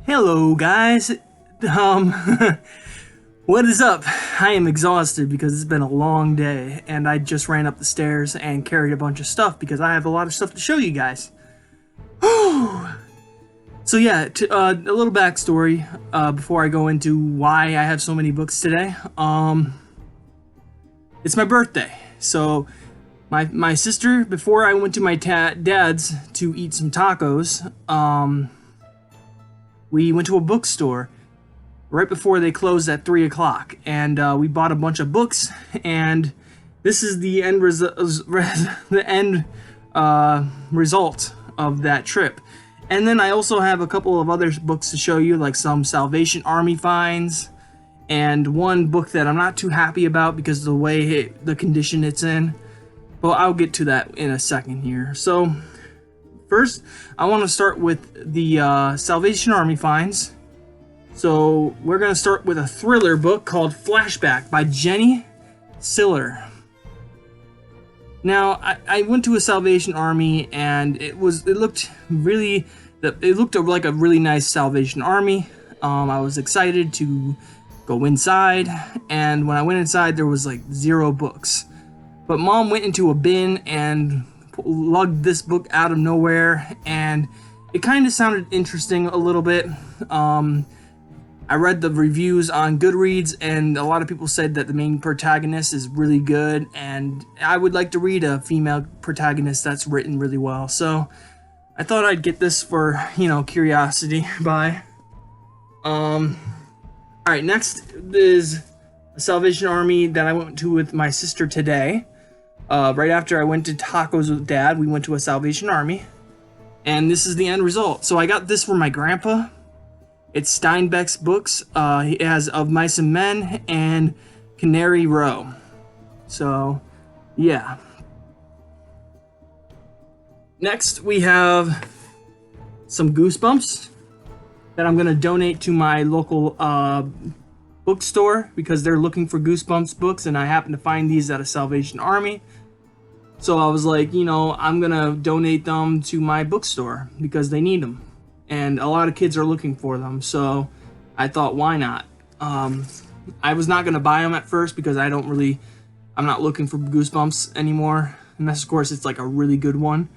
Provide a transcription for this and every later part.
Hello guys, um, what is up? I am exhausted because it's been a long day and I just ran up the stairs and carried a bunch of stuff because I have a lot of stuff to show you guys. So yeah, a little backstory before I go into why I have so many books today. It's my birthday, so my sister, before I went to my dad's to eat some tacos, we went to a bookstore right before they closed at 3 o'clock, and we bought a bunch of books, and this is the end result of that trip. And then I also have a couple of other books to show you, like some Salvation Army finds, and one book that I'm not too happy about because of the way the condition it's in. Well, I'll get to that in a second here. So first, I want to start with the Salvation Army finds. So we're going to start with a thriller book called Flashback by Jenny Siller. Now, I went to a Salvation Army and it looked like a really nice Salvation Army. I was excited to go inside, and when I went inside, there was like 0 books. But Mom went into a bin and lugged this book out of nowhere, and it kind of sounded interesting a little bit. I read the reviews on Goodreads, and a lot of people said that the main protagonist is really good, and I would like to read a female protagonist that's written really well. So I thought I'd get this for, curiosity buy. Alright, next is a Salvation Army that I went to with my sister today. Right after I went to tacos with Dad, we went to a Salvation Army, and this is the end result. So I got this for my grandpa. It's Steinbeck's books. It has Of Mice and Men and Canary Row. So, yeah. Next, we have some Goosebumps that I'm going to donate to my local bookstore because they're looking for Goosebumps books, and I happen to find these at a Salvation Army. So I was like, I'm going to donate them to my bookstore because they need them. And a lot of kids are looking for them, so I thought, why not? I was not going to buy them at first because I'm not looking for Goosebumps anymore. Unless, of course, it's like a really good one.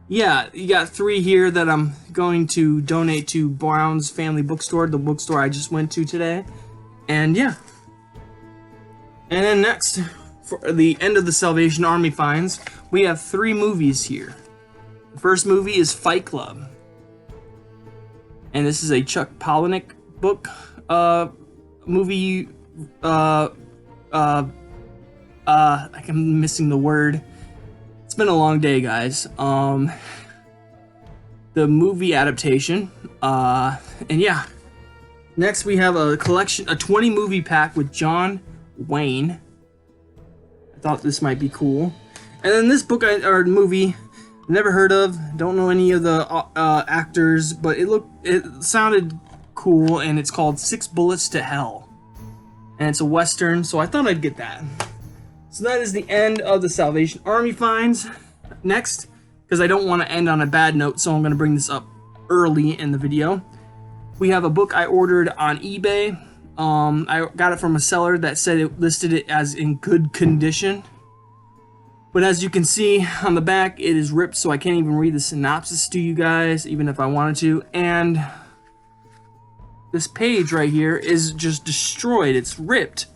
Yeah, you got 3 here that I'm going to donate to Brown's Family Bookstore, the bookstore I just went to today. And yeah. And then next, for the end of the Salvation Army finds, we have 3 movies here. The first movie is Fight Club. And this is a Chuck Palahniuk book, movie, I'm missing the word. It's been a long day, guys. The movie adaptation, and yeah. Next we have a 20 movie pack with John Wayne. I thought this might be cool. And then this book, or movie, never heard of, don't know any of the actors, but it sounded cool, and it's called 6 Bullets to Hell. And it's a Western, so I thought I'd get that. So that is the end of the Salvation Army finds. Next, because I don't want to end on a bad note, so I'm going to bring this up early in the video. We have a book I ordered on eBay. I got it from a seller that said it listed it as in good condition. But as you can see on the back, it is ripped, so I can't even read the synopsis to you guys, even if I wanted to. And this page right here is just destroyed. It's ripped.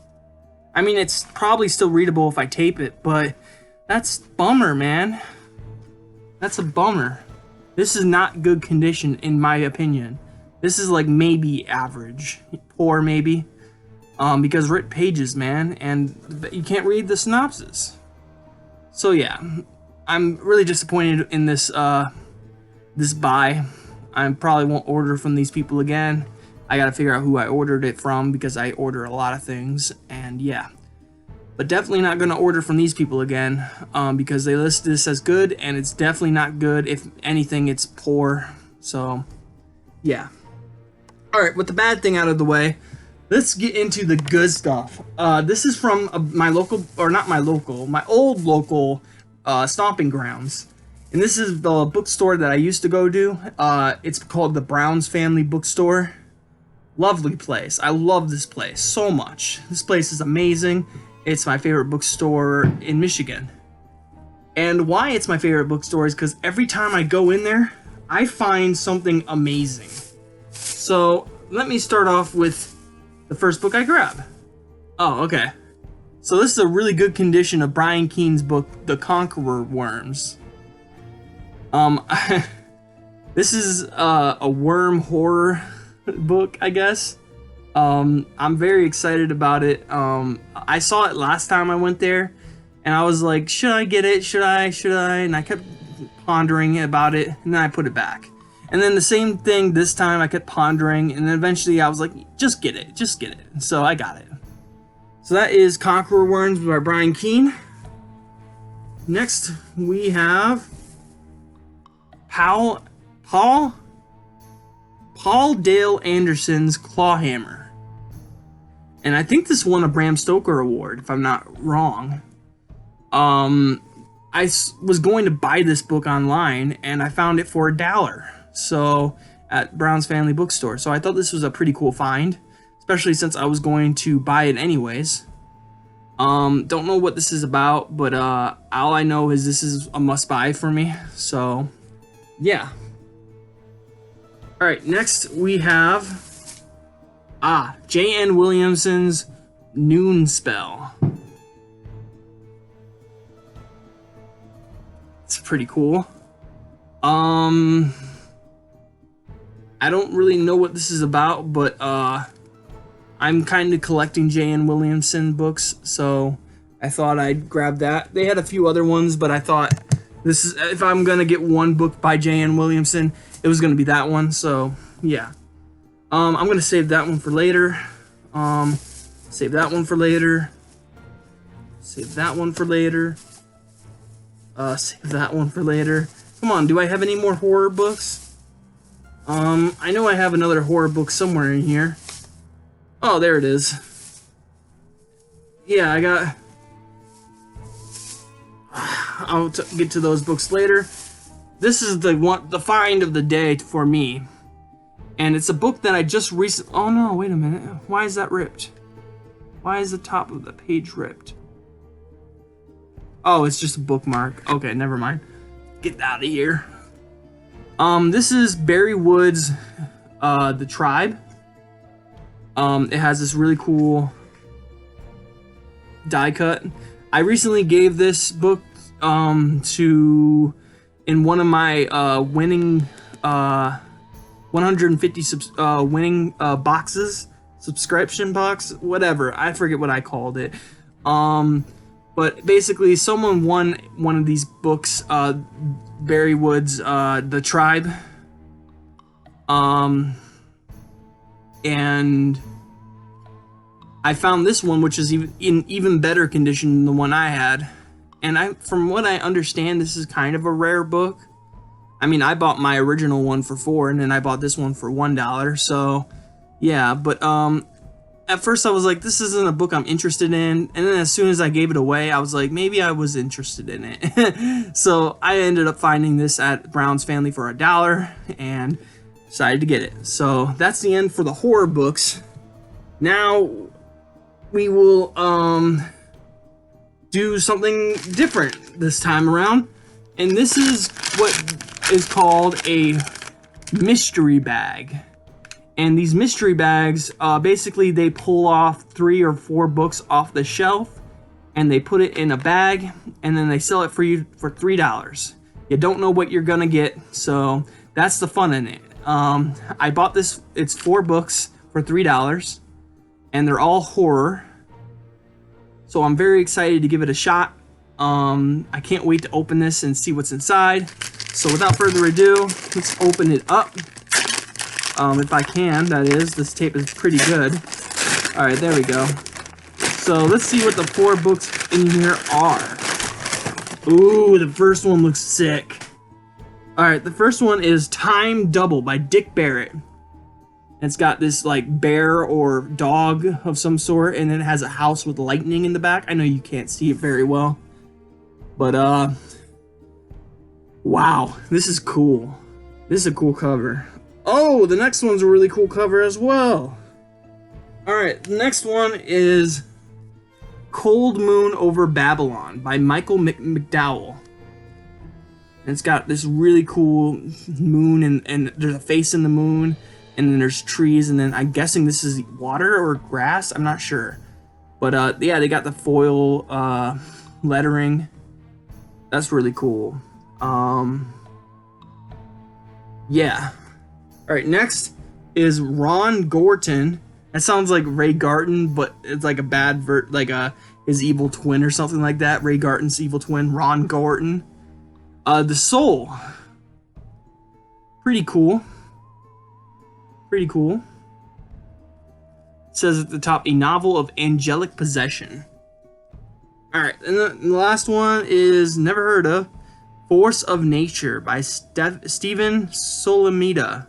I mean, it's probably still readable if I tape it, but that's bummer, man. That's a bummer. This is not good condition, in my opinion. This is like maybe average. Poor, maybe. Because ripped pages, man, and you can't read the synopsis. So yeah, I'm really disappointed in this this buy. I probably won't order from these people again. I gotta figure out who I ordered it from because I order a lot of things, and yeah. But definitely not gonna order from these people again because they list this as good, and it's definitely not good. If anything, it's poor. So yeah. All right, with the bad thing out of the way, let's get into the good stuff. This is from my old local stomping grounds. And this is the bookstore that I used to go to. It's called the Browns Family Bookstore. Lovely place. I love this place so much. This place is amazing. It's my favorite bookstore in Michigan. And why it's my favorite bookstore is because every time I go in there, I find something amazing. So let me start off with the first book I grab. Oh, okay. So this is a really good condition of Brian Keene's book, The Conqueror Worms. This is a worm horror book, I guess. I'm very excited about it. I saw it last time I went there, and I was like, should I get it? Should I? And I kept pondering about it, and then I put it back. And then the same thing this time, I kept pondering, and then eventually I was like, just get it. So I got it. So that is Conqueror Worms by Brian Keene. Next, we have Paul Dale Anderson's Clawhammer. And I think this won a Bram Stoker Award, if I'm not wrong. I was going to buy this book online, and I found it for $1. So, at Brown's Family Bookstore. So I thought this was a pretty cool find, especially since I was going to buy it anyways. Don't know what this is about, but all I know is this is a must-buy for me. So, yeah. Alright, next we have J.N. Williamson's Noon Spell. It's pretty cool. I don't really know what this is about, but I'm kind of collecting J.N. Williamson books, so I thought I'd grab that. They had a few other ones, but I thought this is, if I'm gonna get one book by J.N. Williamson, it was gonna be that one. So yeah, I'm gonna save that one for later. Save that one for later. Save that one for later. Save that one for later. Come on, do I have any more horror books? I know I have another horror book somewhere in here. Oh, there it is. Yeah, I got... I'll get to those books later. This is the find of the day for me. And it's a book that I just recently... Oh no, wait a minute. Why is that ripped? Why is the top of the page ripped? Oh, it's just a bookmark. Okay, never mind. Get out of here. This is Barry Wood's The Tribe. It has this really cool die cut. I recently gave this book in one of my winning 150 winning boxes, subscription box, whatever. I forget what I called it. But basically, someone won one of these books, Barry Wood's The Tribe. And I found this one, which is in even better condition than the one I had. And from what I understand, this is kind of a rare book. I mean, I bought my original one for $4, and then I bought this one for $1. So, yeah. But at first I was like, this isn't a book I'm interested in. And then as soon as I gave it away, I was like, maybe I was interested in it. So I ended up finding this at Brown's Family for $1 and decided to get it. So that's the end for the horror books. Now we will do something different this time around. And this is what is called a mystery bag. And these mystery bags, basically they pull off 3 or 4 books off the shelf, and they put it in a bag, and then they sell it for you for $3. You don't know what you're gonna get, so that's the fun in it. I bought this, it's 4 books for $3, and they're all horror. So I'm very excited to give it a shot. I can't wait to open this and see what's inside. So without further ado, let's open it up. If I can, that is. This tape is pretty good. Alright, there we go. So let's see what the 4 books in here are. Ooh, the first one looks sick. Alright, the first one is Time Double by Dick Barrett. It's got this like bear or dog of some sort, and then it has a house with lightning in the back. I know you can't see it very well, but Wow, this is cool. This is a cool cover. Oh, the next one's a really cool cover as well. Alright, the next one is Cold Moon Over Babylon by Michael McDowell. And it's got this really cool moon, and there's a face in the moon, and then there's trees, and then I'm guessing this is water or grass. I'm not sure. But yeah, they got the foil lettering. That's really cool. Yeah. Alright, next is Ron Gorton. That sounds like Ray Garton, but it's like a bad his evil twin or something like that. Ray Garton's evil twin, Ron Gorton. The Soul. Pretty cool. Pretty cool. It says at the top, a novel of angelic possession. Alright, and the last one is never heard of. Force of Nature by Stephen Solomita.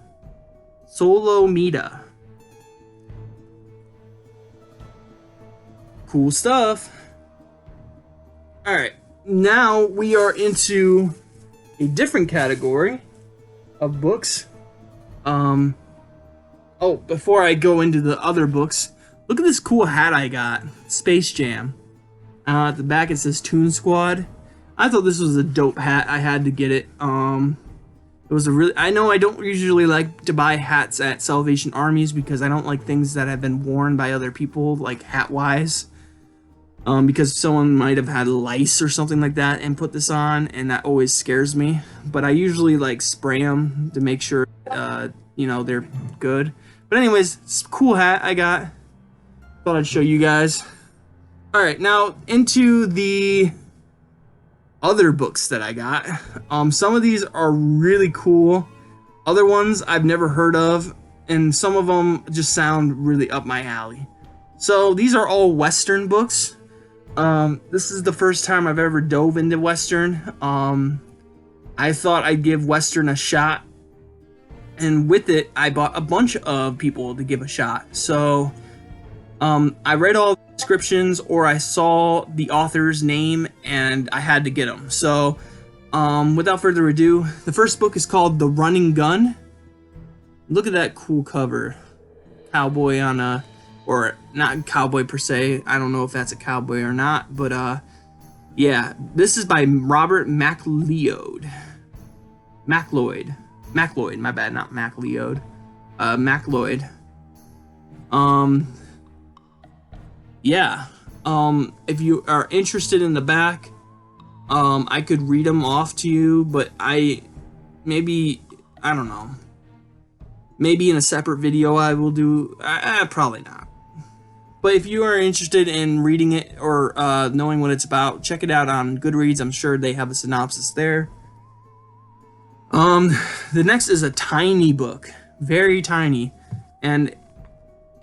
Cool stuff. Alright, now we are into a different category of books. Oh, before I go into the other books, look at this cool hat I got. Space Jam. At the back it says Toon Squad. I thought this was a dope hat. I had to get it. It was a really... I know I don't usually like to buy hats at Salvation Armies because I don't like things that have been worn by other people, like hat-wise. Because someone might have had lice or something like that and put this on, and that always scares me. But I usually like spray them to make sure, you know, they're good. But anyways, it's a cool hat I got. Thought I'd show you guys. Alright, now into the other books that I got. Some of these are really cool. Other ones I've never heard of, and some of them just sound really up my alley. So these are all Western books. This is the first time I've ever dove into Western. I thought I'd give Western a shot, and with it, I bought a bunch of people to give a shot. So, I read all the descriptions, or I saw the author's name, and I had to get them. So, without further ado, the first book is called The Running Gun. Look at that cool cover. Cowboy on a... or not cowboy per se. I don't know if that's a cowboy or not, but yeah, this is by Robert MacLeod. MacLeod, my bad, not MacLeod. MacLeod. Yeah. If you are interested in the back, I could read them off to you, but I don't know. Maybe in a separate video I will do. Probably not. But if you are interested in reading it or knowing what it's about, check it out on Goodreads. I'm sure they have a synopsis there. The next is a tiny book, very tiny, and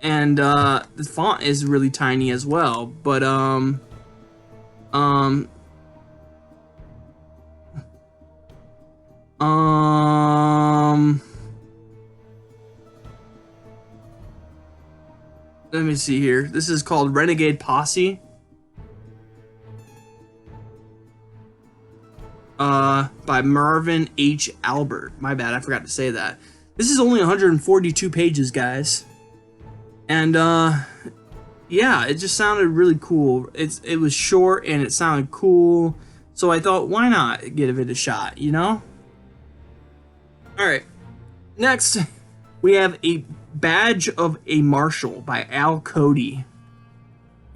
the font is really tiny as well. But let me see here. This is called Renegade Posse. By Marvin H. Albert. My bad, I forgot to say that. This is only 142 pages, guys. And, yeah, it just sounded really cool. It was short and it sounded cool. So I thought, why not give it a shot, you know? Alright. Next, we have A Badge of a Marshal by Al Cody.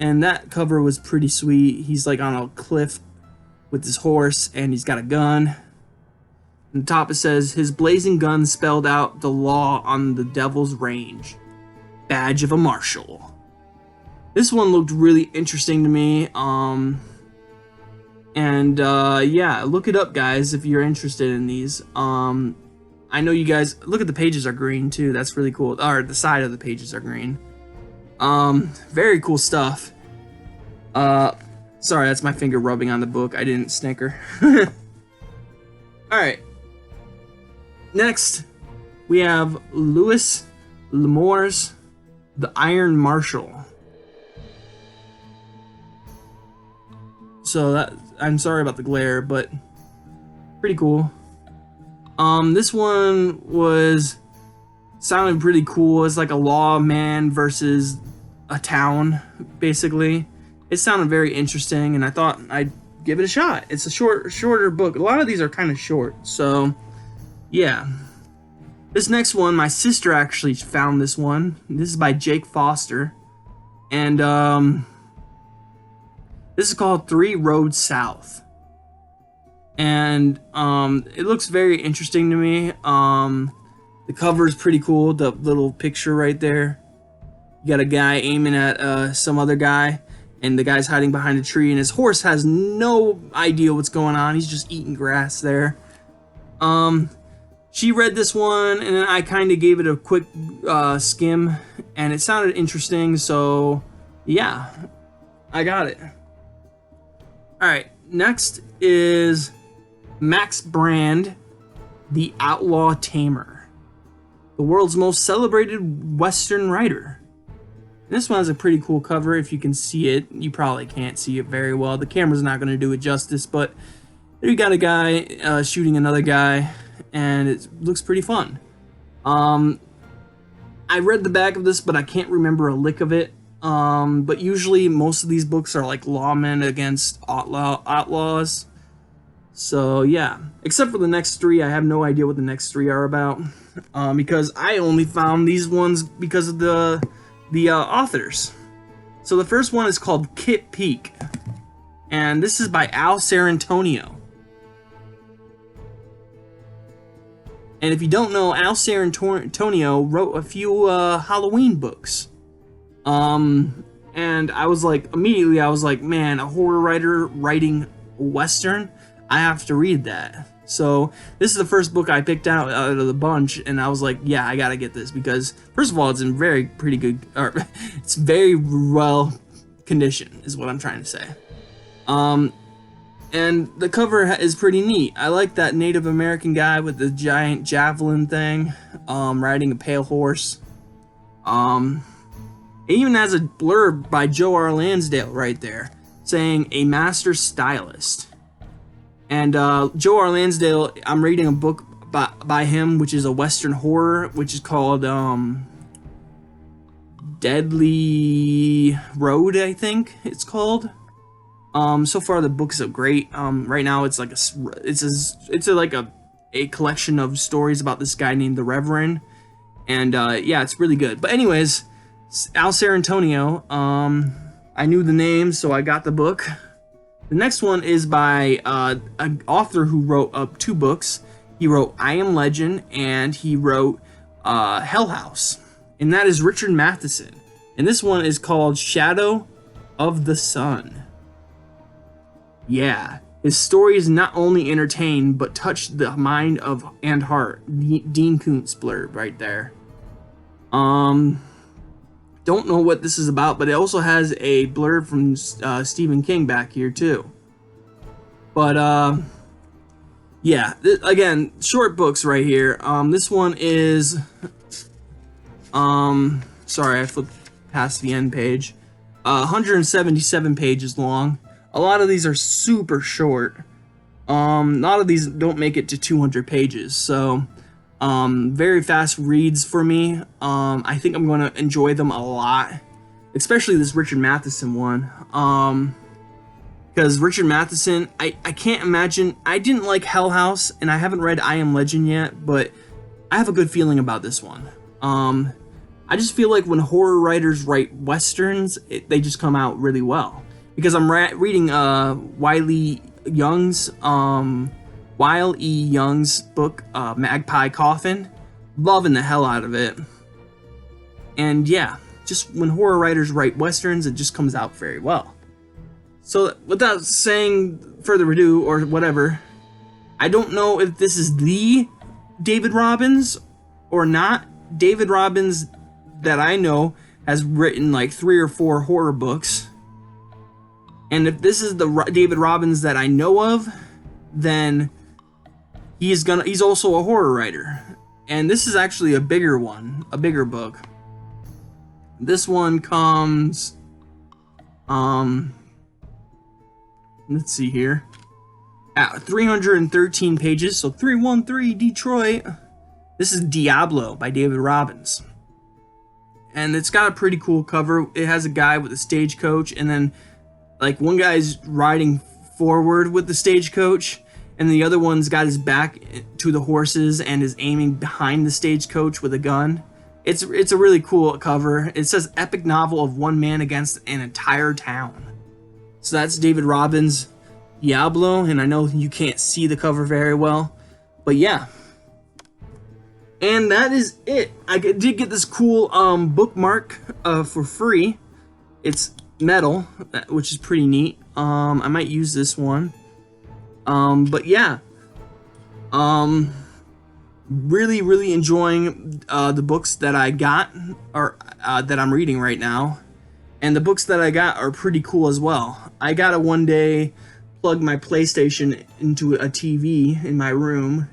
And that cover was pretty sweet. He's like on a cliff with his horse, and he's got a gun. On the top it says, his blazing gun spelled out the law on the Devil's Range. Badge of a Marshal. This one looked really interesting to me. Yeah, look it up, guys, if you're interested in these. I know you guys, look at the pages are green too. That's really cool. Or the side of the pages are green. Very cool stuff. Sorry, that's my finger rubbing on the book. I didn't snicker. Alright. Next, we have Louis L'Amour's The Iron Marshal. So that, I'm sorry about the glare, but pretty cool. This one sounded pretty cool. It's like a lawman versus a town, basically. It sounded very interesting, and I thought I'd give it a shot. It's a shorter book. A lot of these are kind of short, so yeah. This next one, my sister actually found this one. This is by Jake Foster, and this is called 3 Roads South. And it looks very interesting to me. The cover is pretty cool. The little picture right there. You got a guy aiming at some other guy, and the guy's hiding behind a tree, and his horse has no idea what's going on. He's just eating grass there. She read this one, and then I kind of gave it a quick skim, and it sounded interesting, so yeah, I got it. Alright, next is Max Brand, The Outlaw Tamer, the world's most celebrated Western writer. This one has a pretty cool cover. If you can see it, you probably can't see it very well. The camera's not going to do it justice, but there you got a guy shooting another guy, and it looks pretty fun. I read the back of this, but I can't remember a lick of it. But usually most of these books are like lawmen against outlaws. So yeah, except for the next 3, I have no idea what the next 3 are about, because I only found these ones because of the authors. So the first one is called Kit Peak, and this is by Al Sarantonio. And if you don't know, Al Sarantonio wrote a few Halloween books. And I was like, immediately I was like, man, a horror writer writing a Western, I have to read that. So this is the first book I picked out of the bunch, and I was like, yeah, I gotta get this, because first of all, it's in pretty good, or it's very well conditioned, is what I'm trying to say. And the cover is pretty neat. I like that Native American guy with the giant javelin thing, riding a pale horse. It even has a blurb by Joe R. Lansdale right there, saying a master stylist. And Joe R. Lansdale, I'm reading a book by him, which is a Western horror, which is called Deadly Road, I think it's called. So far the books are great. Right now it's like a collection of stories about this guy named the Reverend, and yeah, it's really good. But anyways, Al Sarantonio, I knew the name, so I got the book. The next one is by an author who wrote 2 books. He wrote I Am Legend, and he wrote Hell House, and that is Richard Matheson. And this one is called Shadow of the Sun. Yeah, his stories not only entertain, but touch the mind and heart. Dean Koontz blurb right there. Don't know what this is about, but it also has a blurb from Stephen King back here too. But yeah, again, short books right here. This one is sorry, I flipped past the end page. 177 pages long. A lot of these are super short. A lot of these don't make it to 200 pages, so very fast reads for me. I think I'm going to enjoy them a lot, especially this Richard Matheson one. Because Richard Matheson, I can't imagine. I didn't like Hell House, and I haven't read I Am Legend yet, but I have a good feeling about this one. I just feel like when horror writers write westerns, they just come out really well. Because I'm reading Weil E. Young's book, Magpie Coffin. Loving the hell out of it. And yeah, just when horror writers write westerns, it just comes out very well. So without saying further ado or whatever, I don't know if this is the David Robbins or not. David Robbins that I know has written like 3 or 4 horror books. And if this is the David Robbins that I know of, then he's also a horror writer. And this is actually a bigger one, a bigger book. This one comes, let's see here. at 313 pages, so 313 Detroit. This is Diablo by David Robbins. And it's got a pretty cool cover. It has a guy with a stagecoach, and then like one guy's riding forward with the stagecoach, and the other one's got his back to the horses and is aiming behind the stagecoach with a gun. It's a really cool cover. It says epic novel of one man against an entire town. So that's David Robbins' Diablo, and I know you can't see the cover very well, but yeah. And that is it. I did get this cool bookmark for free. It's metal, which is pretty neat. I might use this one. But yeah. Really enjoying the books that I got, or that I'm reading right now. And the books that I got are pretty cool as well. I gotta one day plug my PlayStation into a TV in my room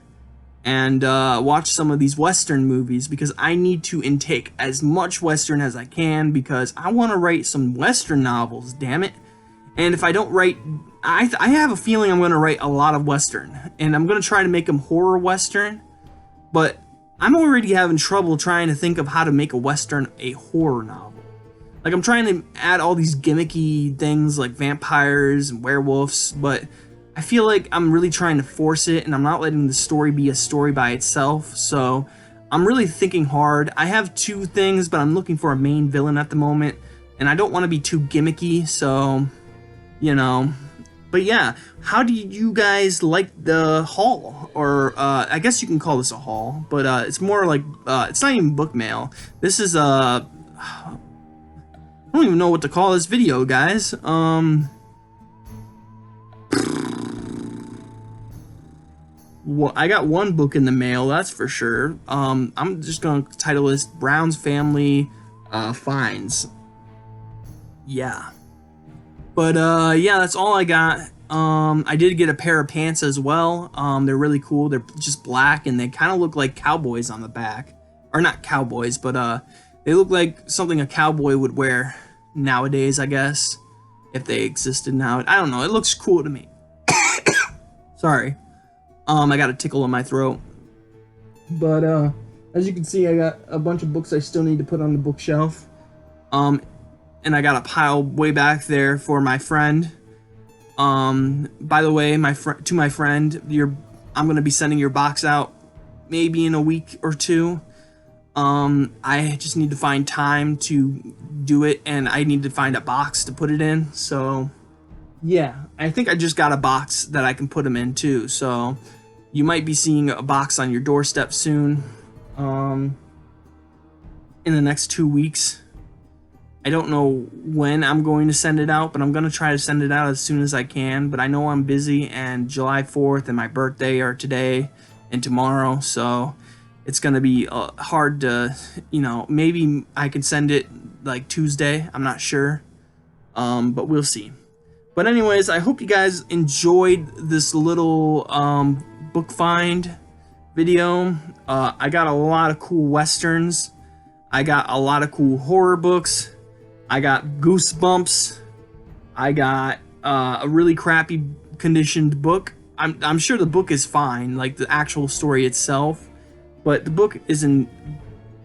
and watch some of these Western movies, because I need to intake as much Western as I can, because I want to write some Western novels, damn it. And if I don't write, I have a feeling I'm going to write a lot of Western, and I'm going to try to make them horror Western, but I'm already having trouble trying to think of how to make a Western a horror novel. Like, I'm trying to add all these gimmicky things like vampires and werewolves, but I feel like I'm really trying to force it, and I'm not letting the story be a story by itself, so I'm really thinking hard. I have two things, but I'm looking for a main villain at the moment, and I don't want to be too gimmicky, so, you know. But yeah, how do you guys like the haul? Or, I guess you can call this a haul, but it's more like, it's not even book mail. This is, I don't even know what to call this video, guys. Well, I got one book in the mail, that's for sure. I'm just gonna title this Brown's Family Finds. Yeah. But yeah, that's all I got. I did get a pair of pants as well. They're really cool. They're just black, and they kind of look like cowboys on the back. Or not cowboys, but they look like something a cowboy would wear nowadays, I guess. If they existed now. I don't know, it looks cool to me. Sorry. I got a tickle in my throat. But, as you can see, I got a bunch of books I still need to put on the bookshelf. And I got a pile way back there for my friend. By the way, to my friend, I'm gonna be sending your box out maybe in a week or two. I just need to find time to do it, and I need to find a box to put it in, so... Yeah, I think I just got a box that I can put them in too, so you might be seeing a box on your doorstep soon, in the next 2 weeks. I don't know when I'm going to send it out, but I'm going to try to send it out as soon as I can, but I know I'm busy, and July 4th and my birthday are today and tomorrow, so it's going to be hard to, you know, maybe I can send it like Tuesday, I'm not sure, but we'll see. But anyways, I hope you guys enjoyed this little book find video. I got a lot of cool Westerns. I got a lot of cool horror books. I got Goosebumps. I got a really crappy conditioned book. I'm sure the book is fine, like the actual story itself, but the book is in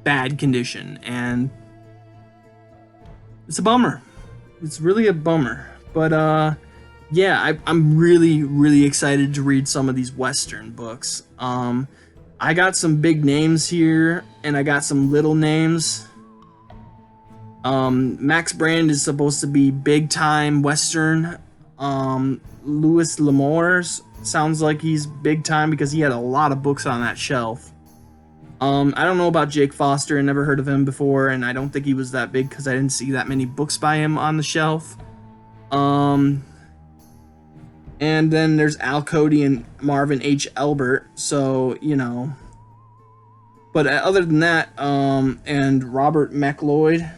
bad condition, and it's a bummer. It's really a bummer. But, yeah, I'm really excited to read some of these Western books. I got some big names here, and I got some little names. Max Brand is supposed to be big-time Western. Louis L'Amour sounds like he's big-time because he had a lot of books on that shelf. I don't know about Jake Foster. I never heard of him before, and I don't think he was that big because I didn't see that many books by him on the shelf. And then there's Al Cody and Marvin H. Elbert, so, you know. But other than that, and Robert McLeod,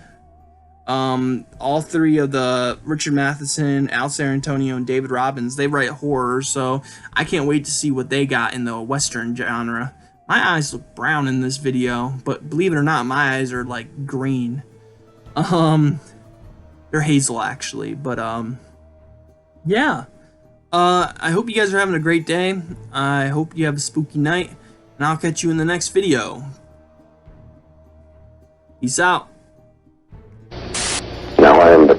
all three of the Richard Matheson, Al Sarantonio, and David Robbins, they write horror, so I can't wait to see what they got in the Western genre. My eyes look brown in this video, but believe it or not, my eyes are, like, green. They're hazel, actually, but, yeah. I hope you guys are having a great day. I hope you have a spooky night, and I'll catch you in the next video. Peace out. Now I am the